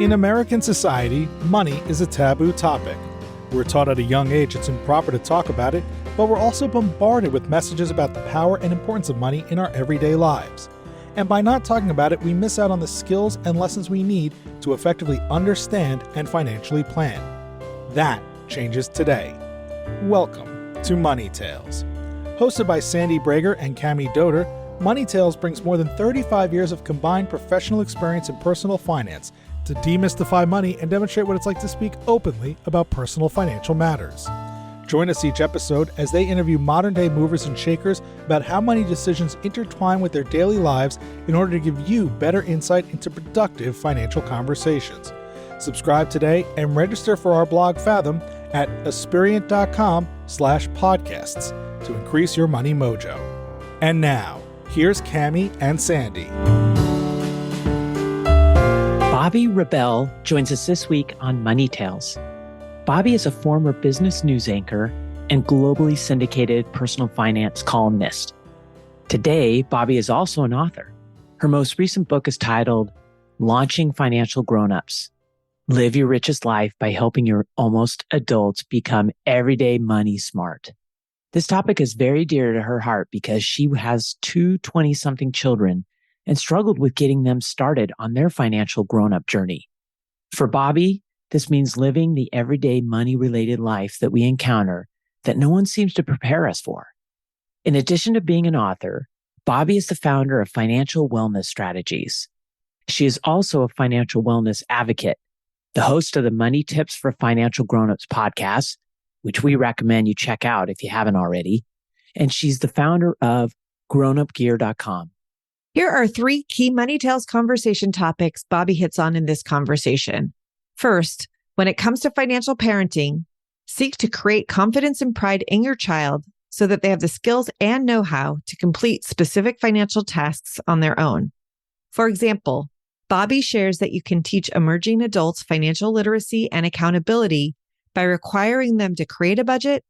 In American society, money is a taboo topic. We're taught at a young age it's improper to talk about it, but we're also bombarded with messages about the power and importance of money in our everyday lives. And by not talking about it, we miss out on the skills and lessons we need to effectively understand and financially plan. That changes today. Welcome to Money Tales. Hosted by Sandy Brager and Cami Doder, Money Tales brings more than 35 years of combined professional experience in personal finance to demystify money and demonstrate what it's like to speak openly about personal financial matters. Join us each episode as they interview modern-day movers and shakers about how money decisions intertwine with their daily lives in order to give you better insight into productive financial conversations. Subscribe today and register for our blog Fathom at aspiriant.com/podcasts to increase your money mojo. And now, here's Cami and Sandy. Bobbi Rebell joins us this week on Money Tales. Bobbi is a former business news anchor and globally syndicated personal finance columnist. Today, Bobbi is also an author. Her most recent book is titled Launching Financial Grownups. Live Your Richest Life by Helping Your Almost Adults Become Everyday Money Smart. This topic is very dear to her heart because she has two 20-something children and struggled with getting them started on their financial grown-up journey. For Bobbi, this means living the everyday money-related life that we encounter that no one seems to prepare us for. In addition to being an author, Bobbi is the founder of Financial Wellness Strategies. She is also a financial wellness advocate, the host of the Money Tips for Financial Grownups podcast, which we recommend you check out if you haven't already, and she's the founder of grownupgear.com. Here are three key Money Tales conversation topics Bobbi hits on in this conversation. First, when it comes to financial parenting, seek to create confidence and pride in your child so that they have the skills and know-how to complete specific financial tasks on their own. For example, Bobbi shares that you can teach emerging adults financial literacy and accountability by requiring them to create a budget,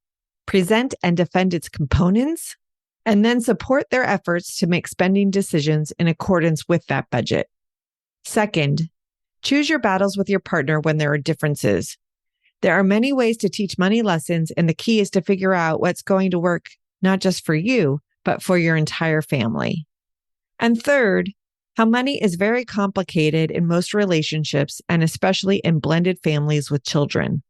present and defend its components, and then support their efforts to make spending decisions in accordance with that budget. Second, choose your battles with your partner when there are differences. There are many ways to teach money lessons, and the key is to figure out what's going to work not just for you, but for your entire family. And third, how money is very complicated in most relationships, and especially in blended families with children.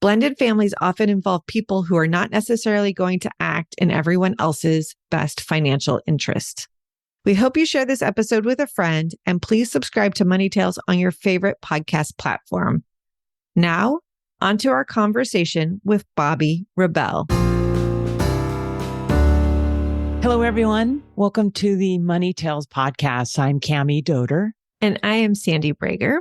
Blended families often involve people who are not necessarily going to act in everyone else's best financial interest. We hope you share this episode with a friend, and please subscribe to Money Tales on your favorite podcast platform. Now, onto our conversation with Bobbi Rebell. Hello, everyone. Welcome to the Money Tales podcast. I'm Cami Doder. And I am Sandy Brager.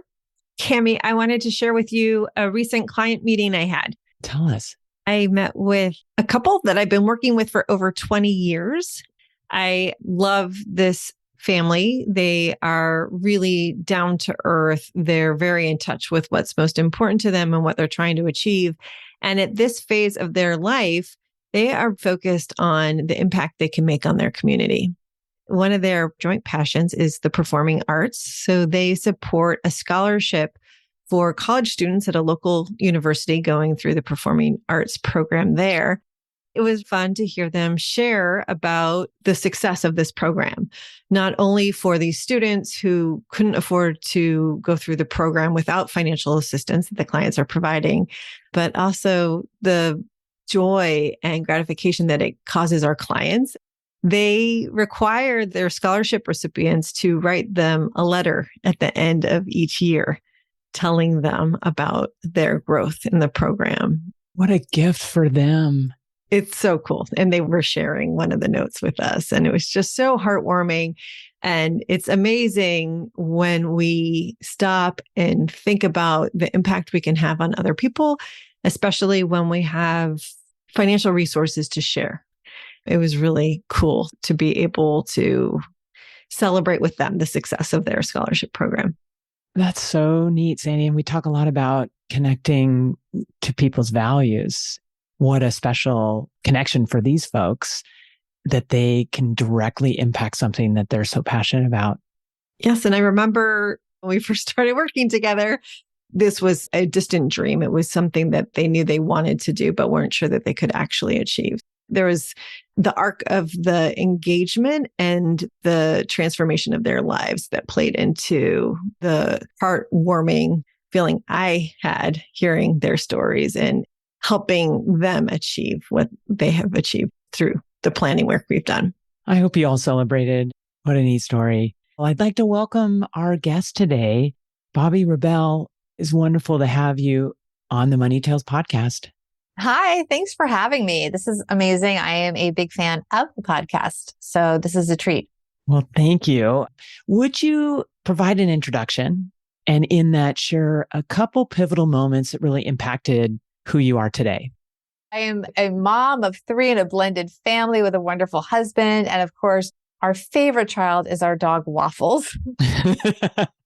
Cami, I wanted to share with you a recent client meeting I had. Tell us. I met with a couple that I've been working with for over 20 years. I love this family. They are really down to earth. They're very in touch with what's most important to them and what they're trying to achieve. And at this phase of their life, they are focused on the impact they can make on their community. One of their joint passions is the performing arts. So they support a scholarship for college students at a local university going through the performing arts program there. It was fun to hear them share about the success of this program, not only for these students who couldn't afford to go through the program without financial assistance that the clients are providing, but also the joy and gratification that it causes our clients. They require their scholarship recipients to write them a letter at the end of each year, telling them about their growth in the program. What a gift for them. It's so cool. And they were sharing one of the notes with us, and it was just so heartwarming. And it's amazing when we stop and think about the impact we can have on other people, especially when we have financial resources to share. It was really cool to be able to celebrate with them the success of their scholarship program. That's so neat, Sandy. And we talk a lot about connecting to people's values. What a special connection for these folks that they can directly impact something that they're so passionate about. Yes. And I remember when we first started working together, this was a distant dream. It was something that they knew they wanted to do, but weren't sure that they could actually achieve. There was the arc of the engagement and the transformation of their lives that played into the heartwarming feeling I had hearing their stories and helping them achieve what they have achieved through the planning work we've done. I hope you all celebrated. What a neat story. Well, I'd like to welcome our guest today. Bobbi Rebell. It's wonderful to have you on the Money Tales podcast. Hi, thanks for having me. This is amazing. I am a big fan of the podcast, so this is a treat. Well, thank you. Would you provide an introduction and in that share a couple pivotal moments that really impacted who you are today? I am a mom of 3 in a blended family with a wonderful husband. And of course, our favorite child is our dog Waffles.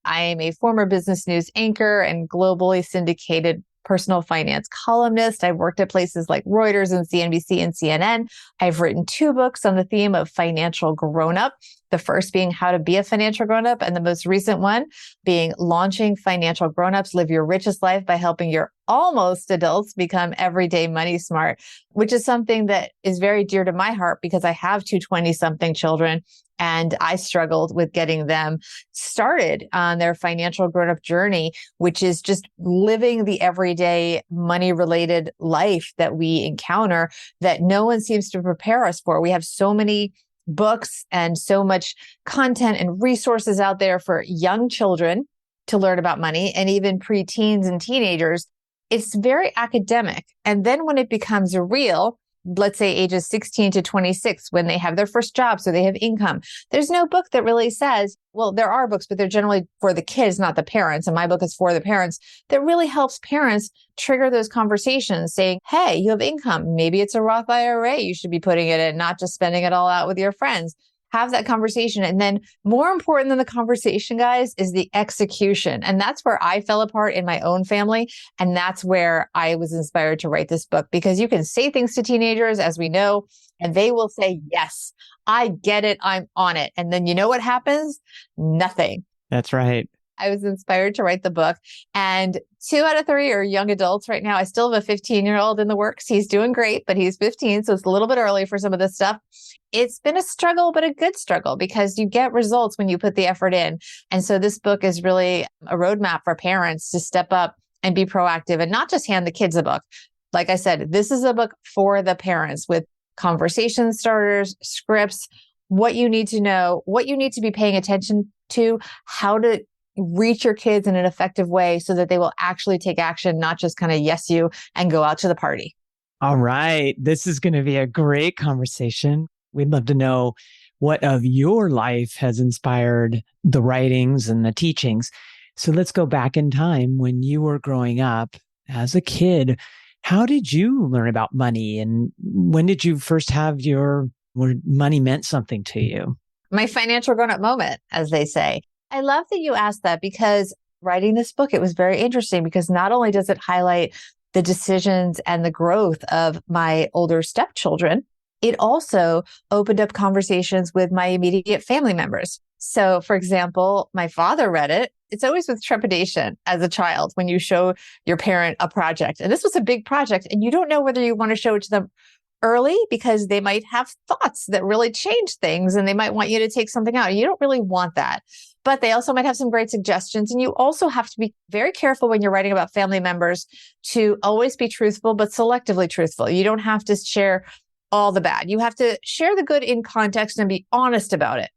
I am a former business news anchor and globally syndicated personal finance columnist. I've worked at places like Reuters and CNBC and CNN. I've written 2 books on the theme of financial grown-up. The first being How to Be a Financial Grownup, and the most recent one being Launching Financial Grownups, Live Your Richest Life by helping your almost adults become everyday money smart, which is something that is very dear to my heart because I have 2 20-something children. And I struggled with getting them started on their financial grown-up journey, which is just living the everyday money-related life that we encounter that no one seems to prepare us for. We have so many books and so much content and resources out there for young children to learn about money, and even preteens and teenagers. It's very academic. And then when it becomes real, let's say ages 16 to 26, when they have their first job, so they have income. There's no book that really says, well, there are books, but they're generally for the kids, not the parents. And my book is for the parents that really helps parents trigger those conversations saying, hey, you have income. Maybe it's a Roth IRA you should be putting it in, not just spending it all out with your friends. Have that conversation. And then more important than the conversation, guys, is the execution. And that's where I fell apart in my own family. And that's where I was inspired to write this book, because you can say things to teenagers, as we know, and they will say, yes, I get it. I'm on it. And then you know what happens? Nothing. That's right. I was inspired to write the book, and 2 out of 3 are young adults right now. I still have a 15-year-old in the works. He's doing great, but he's 15. So it's a little bit early for some of this stuff. It's been a struggle, but a good struggle, because you get results when you put the effort in. And so this book is really a roadmap for parents to step up and be proactive and not just hand the kids a book. Like I said, this is a book for the parents with conversation starters, scripts, what you need to know, what you need to be paying attention to, how to reach your kids in an effective way so that they will actually take action, not just kind of yes you and go out to the party. All right. This is going to be a great conversation. We'd love to know what of your life has inspired the writings and the teachings. So let's go back in time when you were growing up as a kid. How did you learn about money, and when did you first have where money meant something to you? My financial grown-up moment, as they say. I love that you asked that, because writing this book, it was very interesting, because not only does it highlight the decisions and the growth of my older stepchildren, it also opened up conversations with my immediate family members. So, for example, my father read it. It's always with trepidation as a child when you show your parent a project. And this was a big project, and you don't know whether you want to show it to them early, because they might have thoughts that really change things and they might want you to take something out. You don't really want that. But they also might have some great suggestions. And you also have to be very careful when you're writing about family members to always be truthful, but selectively truthful. You don't have to share all the bad. You have to share the good in context and be honest about it.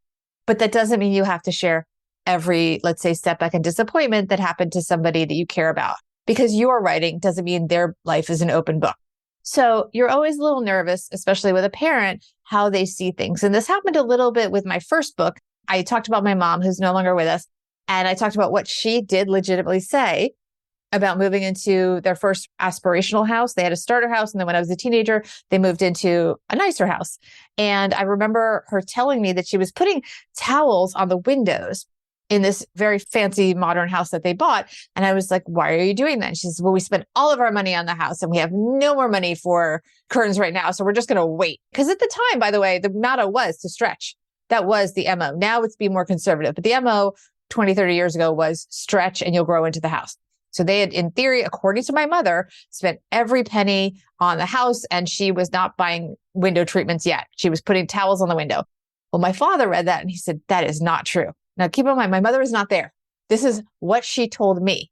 But that doesn't mean you have to share every, let's say, setback and disappointment that happened to somebody that you care about. Because your writing doesn't mean their life is an open book. So you're always a little nervous, especially with a parent, how they see things. And this happened a little bit with my first book. I talked about my mom, who's no longer with us. And I talked about what she did legitimately say about moving into their first aspirational house. They had a starter house. And then when I was a teenager, they moved into a nicer house. And I remember her telling me that she was putting towels on the windows in this very fancy modern house that they bought. And I was like, why are you doing that? And she says, well, we spent all of our money on the house and we have no more money for curtains right now. So we're just going to wait. Because at the time, by the way, the motto was to stretch. That was the MO. Now it's be more conservative. But the MO 20, 30 years ago was stretch and you'll grow into the house. So they had, in theory, according to my mother, spent every penny on the house and she was not buying window treatments yet. She was putting towels on the window. Well, my father read that and he said, that is not true. Now, keep in mind, my mother is not there. This is what she told me,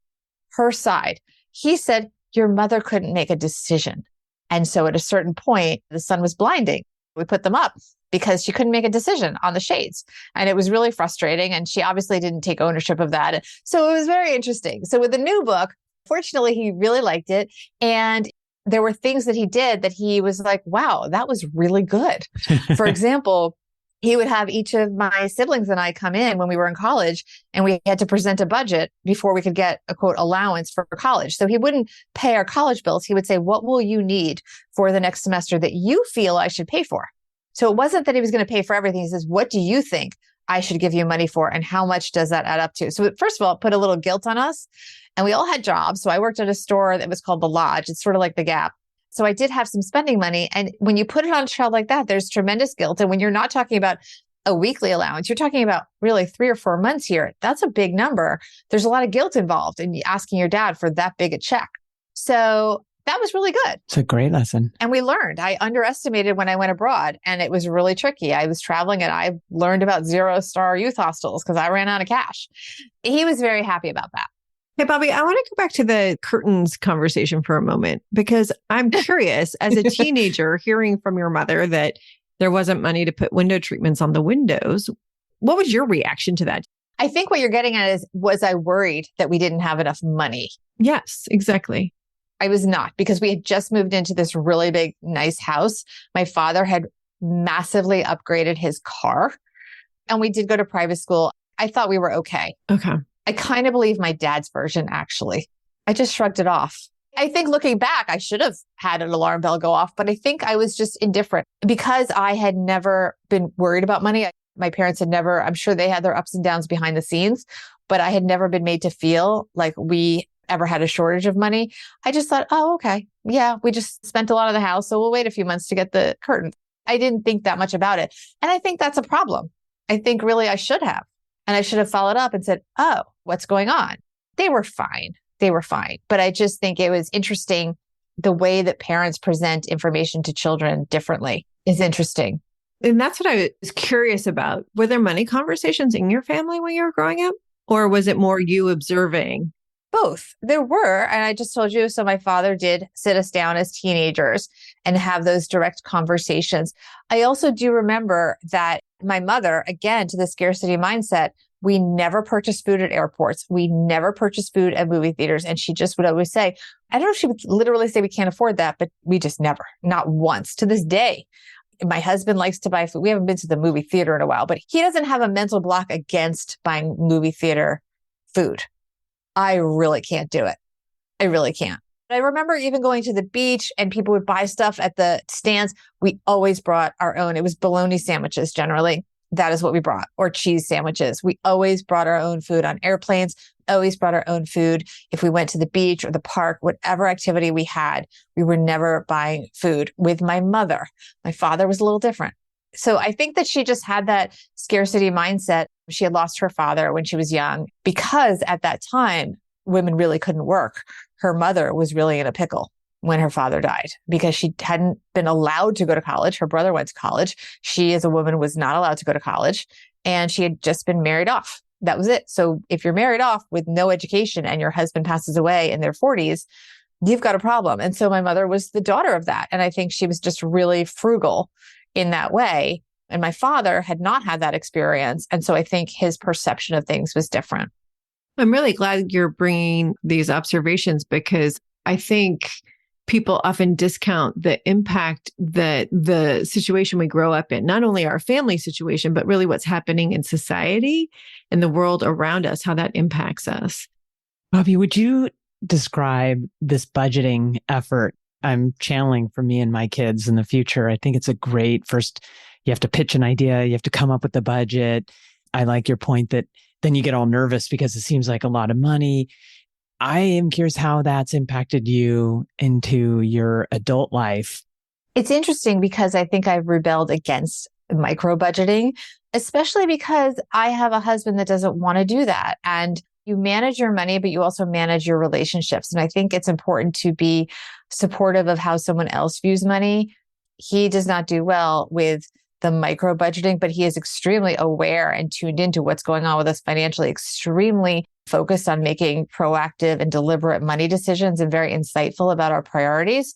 her side. He said, your mother couldn't make a decision. And so at a certain point, the sun was blinding. We put them up because she couldn't make a decision on the shades. And it was really frustrating. And she obviously didn't take ownership of that. So it was very interesting. So with the new book, fortunately, he really liked it. And there were things that he did that he was like, wow, that was really good. For example, he would have each of my siblings and I come in when we were in college and we had to present a budget before we could get a quote allowance for college. So he wouldn't pay our college bills. He would say, what will you need for the next semester that you feel I should pay for? So it wasn't that he was going to pay for everything. He says, what do you think I should give you money for? And how much does that add up to? So first of all, it put a little guilt on us and we all had jobs. So I worked at a store that was called The Lodge. It's sort of like the Gap. So I did have some spending money. And when you put it on a child like that, there's tremendous guilt. And when you're not talking about a weekly allowance, you're talking about really 3 or 4 months here. That's a big number. There's a lot of guilt involved in asking your dad for that big a check. So that was really good. It's a great lesson. And we learned. I underestimated when I went abroad and it was really tricky. I was traveling and I learned about 0-star youth hostels because I ran out of cash. He was very happy about that. Hey, Bobbi, I want to go back to the curtains conversation for a moment because I'm curious, as a teenager, hearing from your mother that there wasn't money to put window treatments on the windows. What was your reaction to that? I think what you're getting at is, was I worried that we didn't have enough money? Yes, exactly. I was not, because we had just moved into this really big, nice house. My father had massively upgraded his car and we did go to private school. I thought we were okay. Okay. I kind of believe my dad's version, actually. I just shrugged it off. I think looking back, I should have had an alarm bell go off, but I think I was just indifferent because I had never been worried about money. My parents had never, I'm sure they had their ups and downs behind the scenes, but I had never been made to feel like we ever had a shortage of money. I just thought, oh, okay. Yeah, we just spent a lot of the house, so we'll wait a few months to get the curtain. I didn't think that much about it. And I think that's a problem. I think really I should have. And I should have followed up and said, oh, what's going on? They were fine. They were fine. But I just think it was interesting. The way that parents present information to children differently is interesting. And that's what I was curious about. Were there money conversations in your family when you were growing up? Or was it more you observing? Both. There were. And I just told you, so my father did sit us down as teenagers and have those direct conversations. I also do remember that my mother, again, to the scarcity mindset, we never purchased food at airports. We never purchased food at movie theaters. And she just would always say, I don't know if she would literally say we can't afford that, but we just never, not once to this day. My husband likes to buy food. We haven't been to the movie theater in a while, but he doesn't have a mental block against buying movie theater food. I really can't do it. I really can't. I remember even going to the beach and people would buy stuff at the stands. We always brought our own. It was bologna sandwiches generally. That is what we brought, or cheese sandwiches. We always brought our own food on airplanes, always brought our own food. If we went to the beach or the park, whatever activity we had, we were never buying food with my mother. My father was a little different. So I think that she just had that scarcity mindset. She had lost her father when she was young because at that time, women really couldn't work. Her mother was really in a pickle when her father died because she hadn't been allowed to go to college. Her brother went to college. She, as a woman, was not allowed to go to college, and she had just been married off. That was it. So if you're married off with no education and your husband passes away in their 40s, you've got a problem. And so my mother was the daughter of that. And I think she was just really frugal in that way. And my father had not had that experience. And so I think his perception of things was different. I'm really glad you're bringing these observations because I think people often discount the impact that the situation we grow up in, not only our family situation, but really what's happening in society and the world around us, how that impacts us. Bobbi, would you describe this budgeting effort I'm channeling for me and my kids in the future? I think it's a great first, you have to pitch an idea, you have to come up with the budget. I like your point that then you get all nervous because it seems like a lot of money. I am curious how that's impacted you into your adult life. It's interesting because I think I've rebelled against micro budgeting. especially because I have a husband that doesn't want to do that. And you manage your money, but you also manage your relationships. And I think it's important to be supportive of how someone else views money. He does not do well with the micro budgeting, but he is extremely aware and tuned into what's going on with us financially, extremely focused on making proactive and deliberate money decisions and very insightful about our priorities.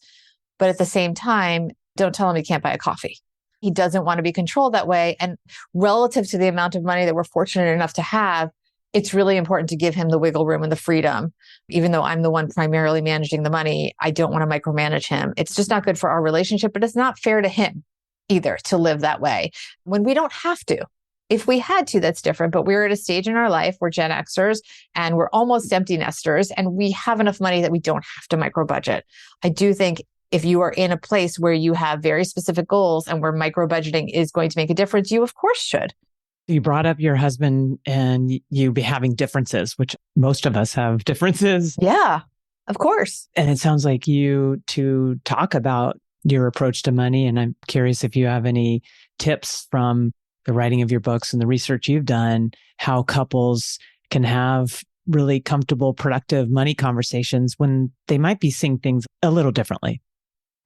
But at the same time, don't tell him he can't buy a coffee. He doesn't want to be controlled that way. And relative to the amount of money that we're fortunate enough to have, it's really important to give him the wiggle room and the freedom. Even though I'm the one primarily managing the money, I don't want to micromanage him. It's just not good for our relationship, but it's not fair to him either to live that way when we don't have to. If we had to, that's different. But we're at a stage in our life, we're Gen Xers and we're almost empty nesters and we have enough money that we don't have to micro budget. I do think if you are in a place where you have very specific goals and where micro budgeting is going to make a difference, you of course should. You brought up your husband and you be having differences, which most of us have differences. Yeah, of course. And it sounds like you to talk about your approach to money. And I'm curious if you have any tips from the writing of your books and the research you've done, how couples can have really comfortable, productive money conversations when they might be seeing things a little differently.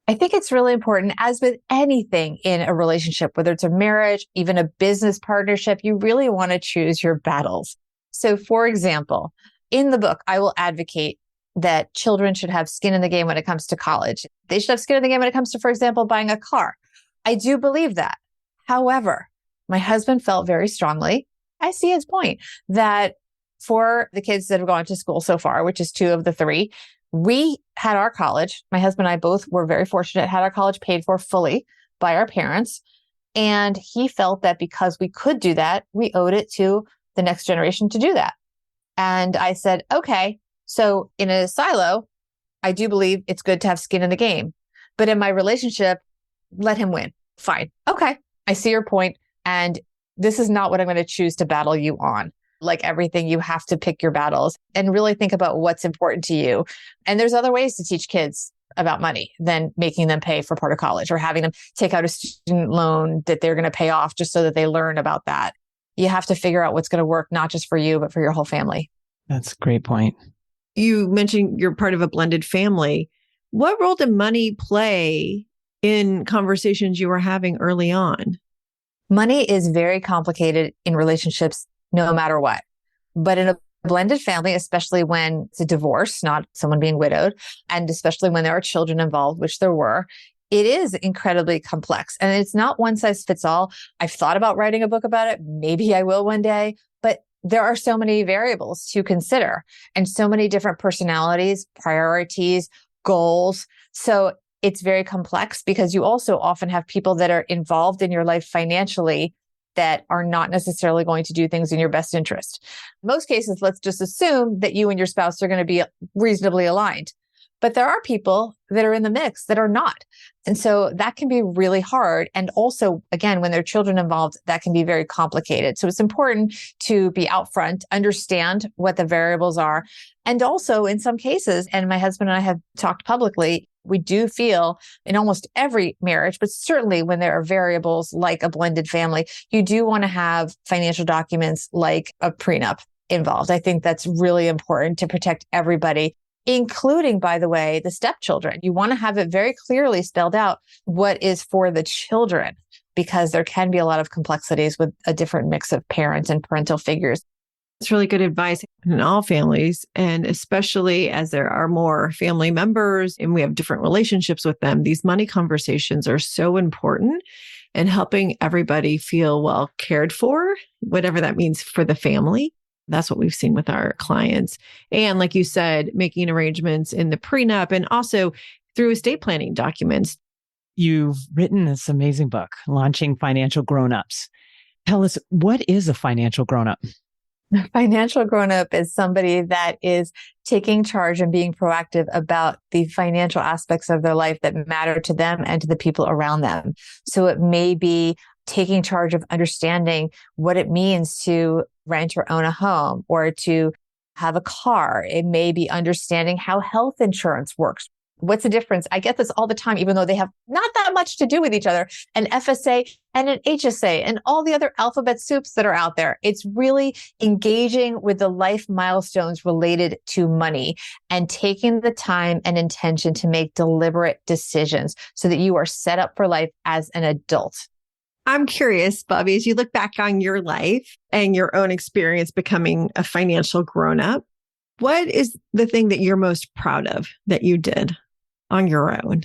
I think it's really important, as with anything in a relationship, whether it's a marriage, even a business partnership, you really want to choose your battles. So for example, in the book, I will advocate that children should have skin in the game when it comes to college. They should have skin in the game when it comes to, for example, buying a car. I do believe that. However, my husband felt very strongly, I see his point, that for the kids that have gone to school so far, which is 2 of the 3, we had our college. My husband and I both were very fortunate, had our college paid for fully by our parents. And he felt that because we could do that, we owed it to the next generation to do that. And I said, okay, so in a silo, I do believe it's good to have skin in the game. But in my relationship, let him win. Fine. Okay. I see your point. And this is not what I'm going to choose to battle you on. Like everything, you have to pick your battles and really think about what's important to you. And there's other ways to teach kids about money than making them pay for part of college or having them take out a student loan that they're going to pay off just so that they learn about that. You have to figure out what's going to work, not just for you, but for your whole family. That's a great point. You mentioned you're part of a blended family. What role did money play in conversations you were having early on? Money is very complicated in relationships, no matter what. But in a blended family, especially when it's a divorce, not someone being widowed, and especially when there are children involved, which there were, it is incredibly complex. And it's not one size fits all. I've thought about writing a book about it. Maybe I will one day, but there are so many variables to consider and so many different personalities, priorities, goals. So it's very complex because you also often have people that are involved in your life financially that are not necessarily going to do things in your best interest. In most cases, let's just assume that you and your spouse are going to be reasonably aligned. But there are people that are in the mix that are not. And so that can be really hard. And also, again, when there are children involved, that can be very complicated. So it's important to be out front, understand what the variables are. And also in some cases, and my husband and I have talked publicly, we do feel in almost every marriage, but certainly when there are variables like a blended family, you do want to have financial documents like a prenup involved. I think that's really important to protect everybody, including, by the way, the stepchildren. You want to have it very clearly spelled out what is for the children, because there can be a lot of complexities with a different mix of parents and parental figures. It's really good advice in all families, and especially as there are more family members and we have different relationships with them. These money conversations are so important and helping everybody feel well cared for, whatever that means for the family. That's what we've seen with our clients. And like you said, making arrangements in the prenup and also through estate planning documents. You've written this amazing book, Launching Financial Grownups. Tell us, what is a financial grownup? A financial grownup is somebody that is taking charge and being proactive about the financial aspects of their life that matter to them and to the people around them. So it may be taking charge of understanding what it means to rent or own a home or to have a car. It may be understanding how health insurance works. What's the difference? I get this all the time, even though they have not that much to do with each other. An FSA and an HSA and all the other alphabet soups that are out there. It's really engaging with the life milestones related to money and taking the time and intention to make deliberate decisions so that you are set up for life as an adult. I'm curious, Bobbi, as you look back on your life and your own experience becoming a financial grown-up, what is the thing that you're most proud of that you did on your own?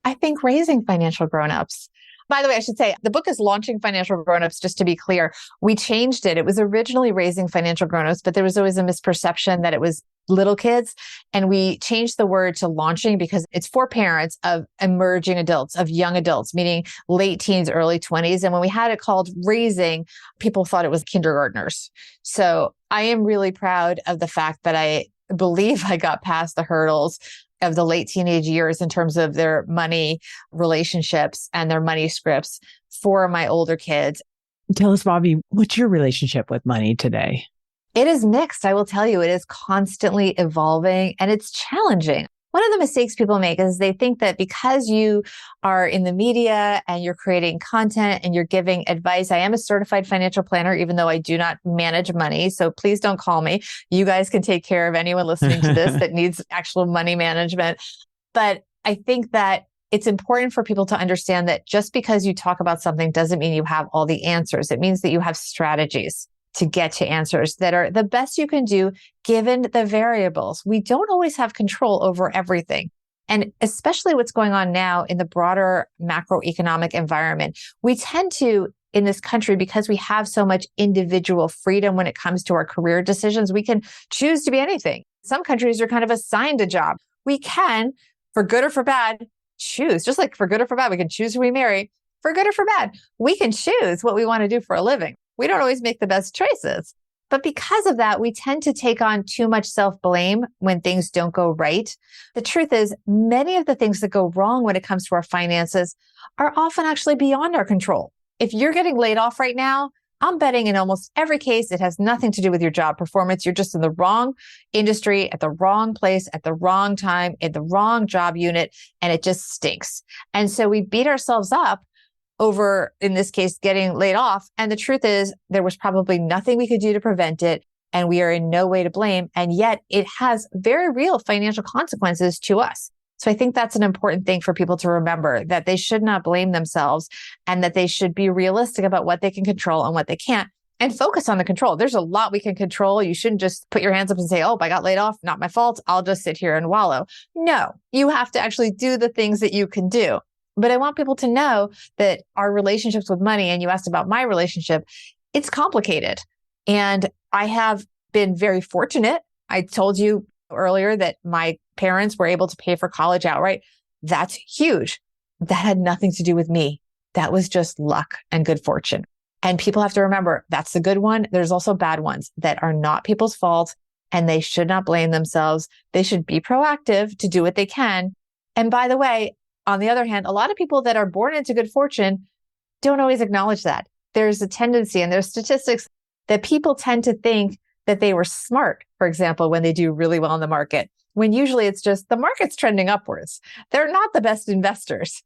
I think raising financial grownups. By the way, I should say the book is Launching Financial Grownups, just to be clear. We changed it. It was originally Raising Financial Grownups, but there was always a misperception that it was little kids. And we changed the word to launching because it's for parents of emerging adults, of young adults, meaning late teens, early 20s. And when we had it called Raising, people thought it was kindergartners. So I am really proud of the fact that I believe I got past the hurdles of the late teenage years in terms of their money relationships and their money scripts for my older kids. Tell us, Bobbi, what's your relationship with money today? It is mixed. I will tell you, it is constantly evolving and it's challenging. One of the mistakes people make is they think that because you are in the media and you're creating content and you're giving advice. I am a certified financial planner, even though I do not manage money. So please don't call me. You guys can take care of anyone listening to this that needs actual money management. But I think that it's important for people to understand that just because you talk about something doesn't mean you have all the answers. It means that you have strategies to get to answers that are the best you can do given the variables. We don't always have control over everything. And especially what's going on now in the broader macroeconomic environment, we tend to, in this country, because we have so much individual freedom when it comes to our career decisions, we can choose to be anything. Some countries are kind of assigned a job. We can, for good or for bad, choose. Just like for good or for bad, we can choose who we marry. For good or for bad, we can choose what we want to do for a living. We don't always make the best choices. But because of that, we tend to take on too much self-blame when things don't go right. The truth is, many of the things that go wrong when it comes to our finances are often actually beyond our control. If you're getting laid off right now, I'm betting in almost every case, it has nothing to do with your job performance. You're just in the wrong industry, at the wrong place, at the wrong time, in the wrong job unit, and it just stinks. And so we beat ourselves up over, in this case, getting laid off. And the truth is, there was probably nothing we could do to prevent it. And we are in no way to blame. And yet it has very real financial consequences to us. So I think that's an important thing for people to remember, that they should not blame themselves and that they should be realistic about what they can control and what they can't, and focus on the control. There's a lot we can control. You shouldn't just put your hands up and say, oh, I got laid off. Not my fault. I'll just sit here and wallow. No, you have to actually do the things that you can do. But I want people to know that our relationships with money, and you asked about my relationship, it's complicated. And I have been very fortunate. I told you earlier that my parents were able to pay for college outright. That's huge. That had nothing to do with me. That was just luck and good fortune. And people have to remember that's the good one. There's also bad ones that are not people's fault, and they should not blame themselves. They should be proactive to do what they can. And by the way, on the other hand, a lot of people that are born into good fortune don't always acknowledge that. There's a tendency, and there's statistics that people tend to think that they were smart, for example, when they do really well in the market, when usually it's just the market's trending upwards. They're not the best investors.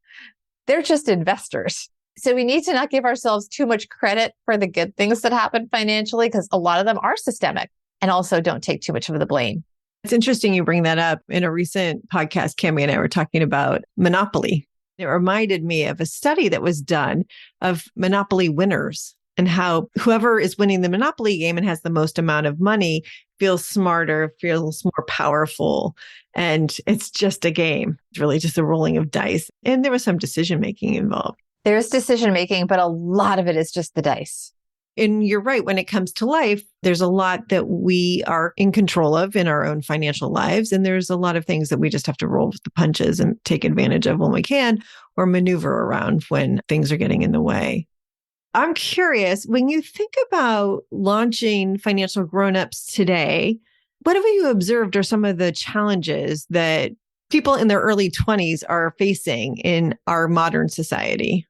They're just investors. So we need to not give ourselves too much credit for the good things that happen financially, because a lot of them are systemic, and also don't take too much of the blame. It's interesting you bring that up. In a recent podcast, Cami and I were talking about Monopoly. It reminded me of a study that was done of Monopoly winners and how whoever is winning the Monopoly game and has the most amount of money feels smarter, feels more powerful. And it's just a game. It's really just a rolling of dice. And there was some decision-making involved. There's decision-making, but a lot of it is just the dice. And you're right. When it comes to life, there's a lot that we are in control of in our own financial lives. And there's a lot of things that we just have to roll with the punches and take advantage of when we can, or maneuver around when things are getting in the way. I'm curious, when you think about launching Financial Grownups today, what have you observed are some of the challenges that people in their early 20s are facing in our modern society?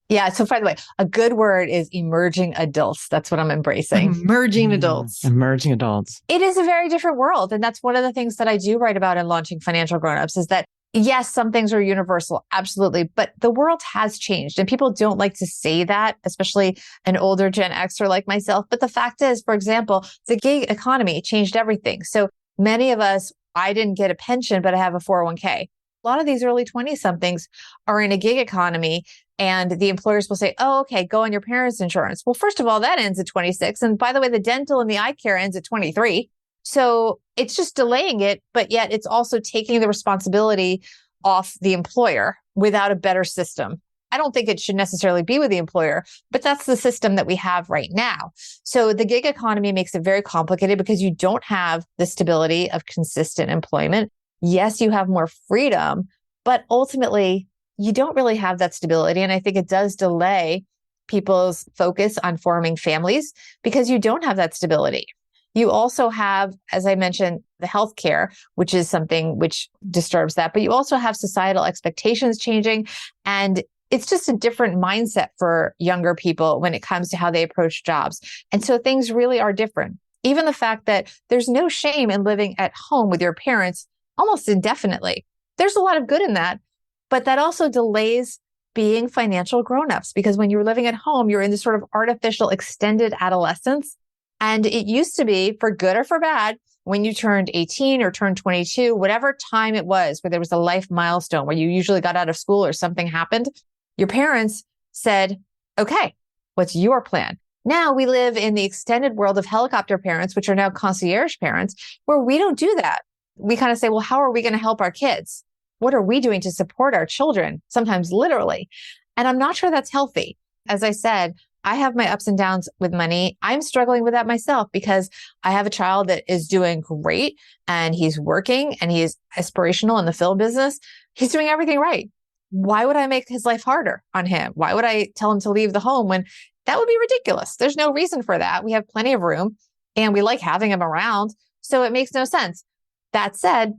Yeah. So by the way, a good word is emerging adults. That's what I'm embracing. Emerging adults. Emerging adults. It is a very different world. And that's one of the things that I do write about in Launching Financial Grownups, is that Yes, some things are universal, absolutely. But the world has changed and people don't like to say that, especially an older Gen Xer like myself. But the fact is, for example, the gig economy changed everything. So many of us, I didn't get a pension, but I have a 401k. A lot of these early 20 somethings are in a gig economy and the employers will say, oh, okay, go on your parents' insurance. Well, first of all, that ends at 26. And by the way, the dental and the eye care ends at 23. So it's just delaying it, but yet it's also taking the responsibility off the employer without a better system. I don't think it should necessarily be with the employer, but that's the system that we have right now. So the gig economy makes it very complicated because you don't have the stability of consistent employment. Yes, you have more freedom, but ultimately you don't really have that stability. And I think it does delay people's focus on forming families because you don't have that stability. You also have, as I mentioned, the healthcare, which is something which disturbs that, but you also have societal expectations changing. And it's just a different mindset for younger people when it comes to how they approach jobs. And so things really are different. Even the fact that there's no shame in living at home with your parents almost indefinitely. There's a lot of good in that, but that also delays being financial grownups because when you're living at home, you're in this sort of artificial extended adolescence. And it used to be, for good or for bad, when you turned 18 or turned 22, whatever time it was where there was a life milestone where you usually got out of school or something happened, your parents said, okay, what's your plan? Now we live in the extended world of helicopter parents, which are now concierge parents, where we don't do that. We kind of say, well, how are we going to help our kids? What are we doing to support our children? Sometimes literally. And I'm not sure that's healthy. As I said, I have my ups and downs with money. I'm struggling with that myself because I have a child that is doing great and he's working and he is aspirational in the film business. He's doing everything right. Why would I make his life harder on him? Why would I tell him to leave the home when that would be ridiculous? There's no reason for that. We have plenty of room and we like having him around. So it makes no sense. That said,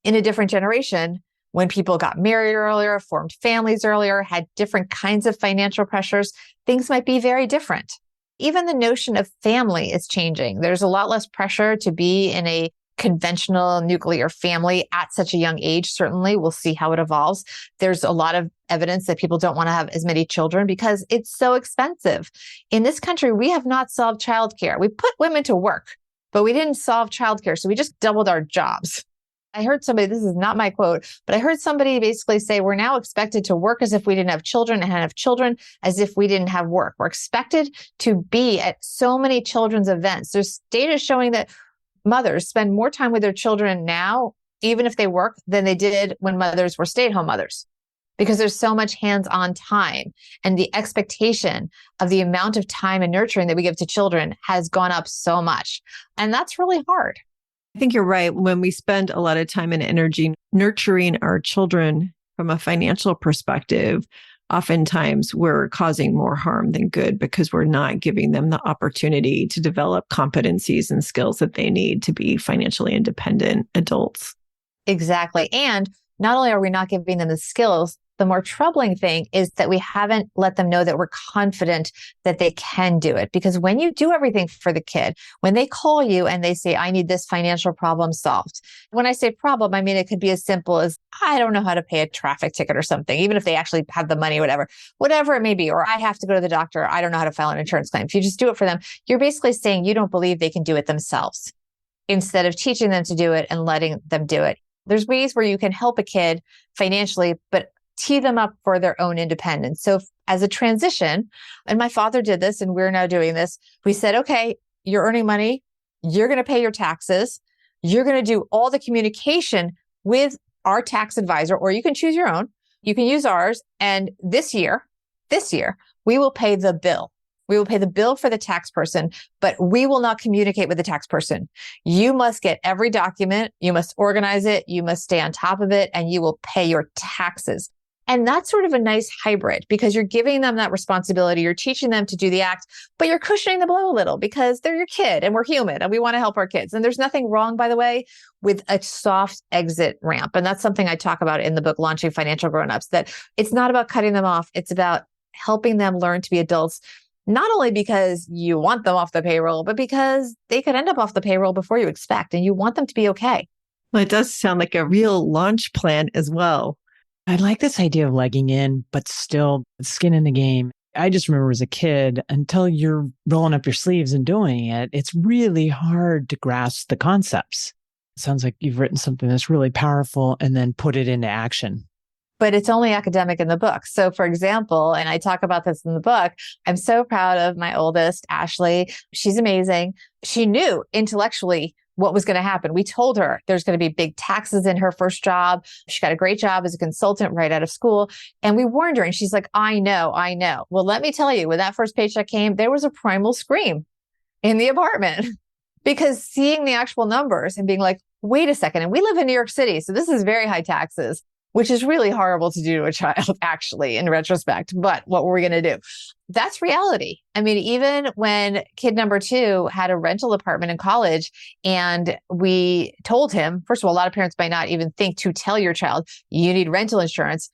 in a different generation, when people got married earlier, formed families earlier, had different kinds of financial pressures, things might be very different. Even the notion of family is changing. There's a lot less pressure to be in a conventional nuclear family at such a young age. Certainly, we'll see how it evolves. There's a lot of evidence that people don't want to have as many children because it's so expensive. In this country, we have not solved childcare. We put women to work, but we didn't solve childcare. So we just doubled our jobs. I heard somebody, this is not my quote, but I heard somebody basically say, we're now expected to work as if we didn't have children and have children as if we didn't have work. We're expected to be at so many children's events. There's data showing that mothers spend more time with their children now, even if they work, than they did when mothers were stay-at-home mothers, because there's so much hands-on time. And the expectation of the amount of time and nurturing that we give to children has gone up so much. And that's really hard. I think you're right. When we spend a lot of time and energy nurturing our children from a financial perspective, oftentimes we're causing more harm than good because we're not giving them the opportunity to develop competencies and skills that they need to be financially independent adults. Exactly. And not only are we not giving them the skills, the more troubling thing is that we haven't let them know that we're confident that they can do it. Because when you do everything for the kid, when they call you and they say, I need this financial problem solved. When I say problem, I mean, it could be as simple as, I don't know how to pay a traffic ticket or something, even if they actually have the money, whatever it may be, or I have to go to the doctor. I don't know how to file an insurance claim. If you just do it for them, you're basically saying you don't believe they can do it themselves instead of teaching them to do it and letting them do it. There's ways where you can help a kid financially, but tee them up for their own independence. So as a transition, and my father did this and we're now doing this, we said, okay, you're earning money. You're going to pay your taxes. You're going to do all the communication with our tax advisor, or you can choose your own. You can use ours. And this year, we will pay the bill. We will pay the bill for the tax person, but we will not communicate with the tax person. You must get every document. You must organize it. You must stay on top of it, and you will pay your taxes. And that's sort of a nice hybrid because you're giving them that responsibility. You're teaching them to do the act, but you're cushioning the blow a little because they're your kid and we're human and we want to help our kids. And there's nothing wrong, by the way, with a soft exit ramp. And that's something I talk about in the book, Launching Financial Grownups, that it's not about cutting them off. It's about helping them learn to be adults, not only because you want them off the payroll, but because they could end up off the payroll before you expect and you want them to be okay. Well, it does sound like a real launch plan as well. I like this idea of legging in, but still skin in the game. I just remember as a kid, until you're rolling up your sleeves and doing it, it's really hard to grasp the concepts. It sounds like you've written something that's really powerful and then put it into action. But it's only academic in the book. So for example, and I talk about this in the book, I'm so proud of my oldest, Ashley. She's amazing. She knew intellectually what was going to happen. We told her there's going to be big taxes in her first job. She got a great job as a consultant right out of school. And we warned her and she's like, I know. Well, let me tell you, when that first paycheck came, there was a primal scream in the apartment because seeing the actual numbers and being like, wait a second. And we live in New York City. So this is very high taxes, which is really horrible to do to a child, actually, in retrospect. But what were we going to do? That's reality. I mean, even when kid number 2 had a rental apartment in college and we told him, first of all, a lot of parents might not even think to tell your child, you need rental insurance.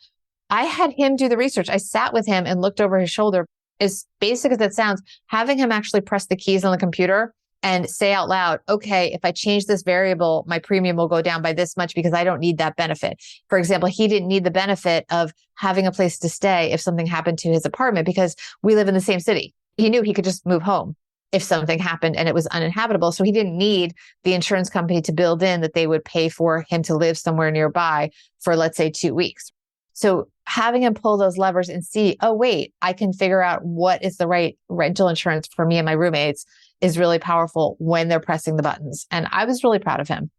I had him do the research. I sat with him and looked over his shoulder. As basic as it sounds, having him actually press the keys on the computer and say out loud, okay, if I change this variable, my premium will go down by this much because I don't need that benefit. For example, he didn't need the benefit of having a place to stay if something happened to his apartment because we live in the same city. He knew he could just move home if something happened and it was uninhabitable. So he didn't need the insurance company to build in that they would pay for him to live somewhere nearby for, let's say, 2 weeks. So having him pull those levers and see, oh, wait, I can figure out what is the right rental insurance for me and my roommates is really powerful when they're pressing the buttons. And I was really proud of him.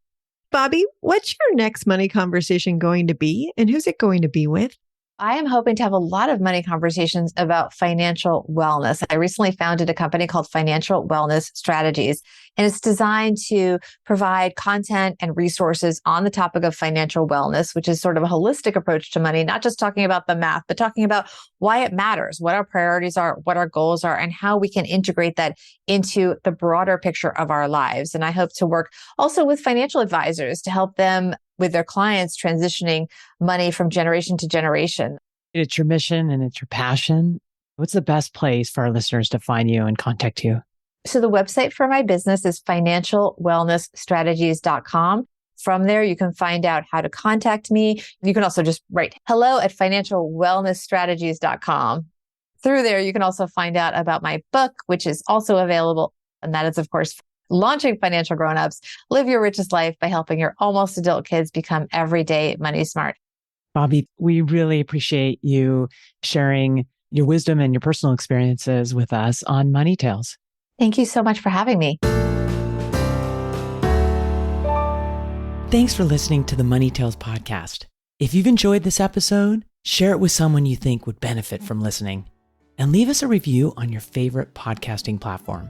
Bobbi, what's your next money conversation going to be and who's it going to be with? I am hoping to have a lot of money conversations about financial wellness. I recently founded a company called Financial Wellness Strategies, and it's designed to provide content and resources on the topic of financial wellness, which is sort of a holistic approach to money, not just talking about the math, but talking about why it matters, what our priorities are, what our goals are, and how we can integrate that into the broader picture of our lives. And I hope to work also with financial advisors to help them with their clients transitioning money from generation to generation. It's your mission and it's your passion. What's the best place for our listeners to find you and contact you? So the website for my business is financialwellnessstrategies.com. From there, you can find out how to contact me. You can also just write hello@financialwellnessstrategies.com. Through there, you can also find out about my book, which is also available. And that is, of course, Launching Financial Grownups, Live Your Richest Life by helping your almost adult kids become everyday money smart. Bobbi, we really appreciate you sharing your wisdom and your personal experiences with us on Money Tales. Thank you so much for having me. Thanks for listening to the Money Tales podcast. If you've enjoyed this episode, share it with someone you think would benefit from listening, and leave us a review on your favorite podcasting platform.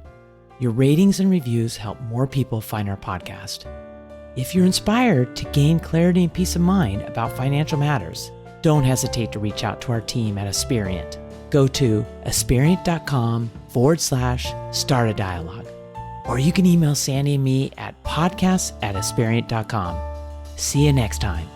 Your ratings and reviews help more people find our podcast. If you're inspired to gain clarity and peace of mind about financial matters, don't hesitate to reach out to our team at Aspiriant. Go to aspiriant.com/start a dialogue. Or you can email Sandy and me at podcasts@aspiriant.com. See you next time.